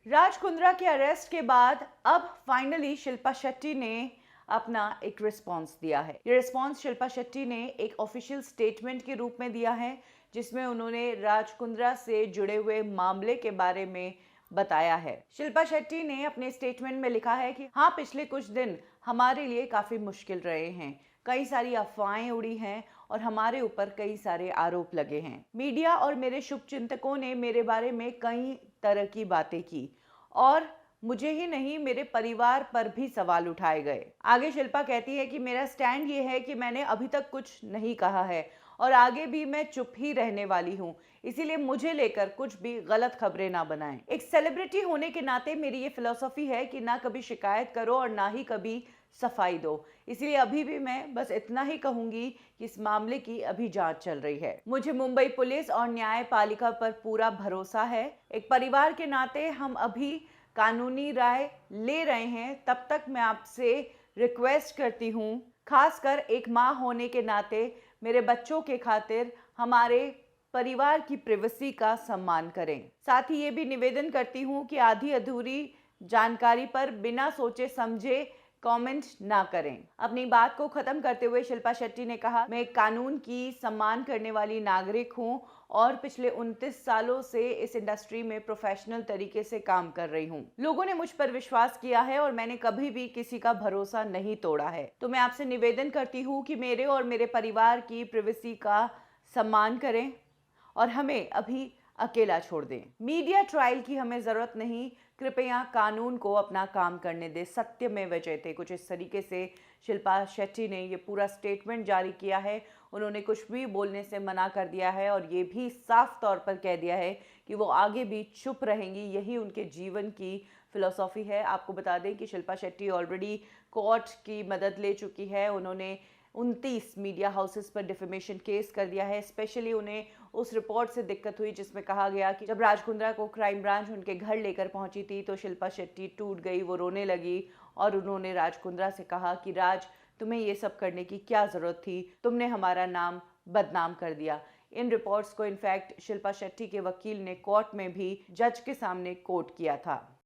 राज कुंद्रा के अरेस्ट के बाद अब फाइनली शिल्पा शेट्टी ने अपना एक रिस्पॉन्स दिया है। ये रिस्पॉन्स शिल्पा शेट्टी ने एक ऑफिशियल स्टेटमेंट के रूप में दिया है, जिसमें उन्होंने राज कुंद्रा से जुड़े हुए मामले के बारे में बताया है। शिल्पा शेट्टी ने अपने स्टेटमेंट में लिखा है कि हाँ, पिछले कुछ दिन हमारे लिए काफी मुश्किल रहे हैं। कई सारी अफवाहें उड़ी हैं और हमारे ऊपर कई सारे आरोप लगे हैं। मीडिया और मेरे शुभचिंतकों ने मेरे बारे में कई तरह की बातें की और मुझे ही नहीं, मेरे परिवार पर भी सवाल उठाए गए। आगे शिल्पा कहती है कि मेरा स्टैंड ये है कि मैंने अभी तक कुछ नहीं कहा है और आगे भी मैं चुप ही रहने वाली हूँ, इसीलिए मुझे लेकर कुछ भी गलत खबरें ना बनाएं। एक सेलिब्रिटी होने के नाते मेरी ये फिलॉसफी है कि ना कभी शिकायत करो और ना ही कभी सफाई दो। इसलिए अभी भी मैं बस इतना ही कहूंगी कि इस मामले की अभी जांच चल रही है। मुझे मुंबई पुलिस और न्यायपालिका पर पूरा भरोसा है। एक परिवार के नाते हम अभी कानूनी राय ले रहे हैं। तब तक मैं आपसे रिक्वेस्ट करती हूँ, खासकर एक माँ होने के नाते मेरे बच्चों के खातिर हमारे परिवार की प्राइवेसी का सम्मान करें। साथ ही ये भी निवेदन करती हूँ कि आधी अधूरी जानकारी पर बिना सोचे समझे कमेंट ना करें। अपनी बात को खत्म करते हुए शिल्पा शेट्टी ने कहा, मैं एक कानून की सम्मान करने वाली नागरिक हूं और पिछले 29 सालों से इस इंडस्ट्री में प्रोफेशनल तरीके से काम कर रही हूं। लोगों ने मुझ पर विश्वास किया है और मैंने कभी भी किसी का भरोसा नहीं तोड़ा है। तो मैं आपसे निवेदन करती हूं कि मेरे और मेरे परिवार की प्राइवेसी का सम्मान करें और हमें अभी अकेला छोड़ दें। मीडिया ट्रायल की हमें जरूरत नहीं, कृपया कानून को अपना काम करने दें। सत्य में जयते। कुछ इस तरीके से शिल्पा शेट्टी ने ये पूरा स्टेटमेंट जारी किया है। उन्होंने कुछ भी बोलने से मना कर दिया है और ये भी साफ तौर पर कह दिया है कि वो आगे भी चुप रहेंगी। यही उनके जीवन की फिलॉसफी है। आपको बता दें कि शिल्पा शेट्टी ऑलरेडी कोर्ट की मदद ले चुकी है। उन्होंने 29 मीडिया हाउसेस पर डिफेमेशन केस कर दिया है। स्पेशली उन्हें उस रिपोर्ट से दिक्कत हुई जिसमें कहा गया कि जब राज कुंद्रा को क्राइम ब्रांच उनके घर लेकर पहुंची थी तो शिल्पा शेट्टी टूट गई, वो रोने लगी और उन्होंने राज कुंद्रा से कहा कि राज, तुम्हें ये सब करने की क्या जरूरत थी, तुमने हमारा नाम बदनाम कर दिया। इन रिपोर्ट्स को इनफैक्ट शिल्पा शेट्टी के वकील ने कोर्ट में भी जज के सामने कोट किया था।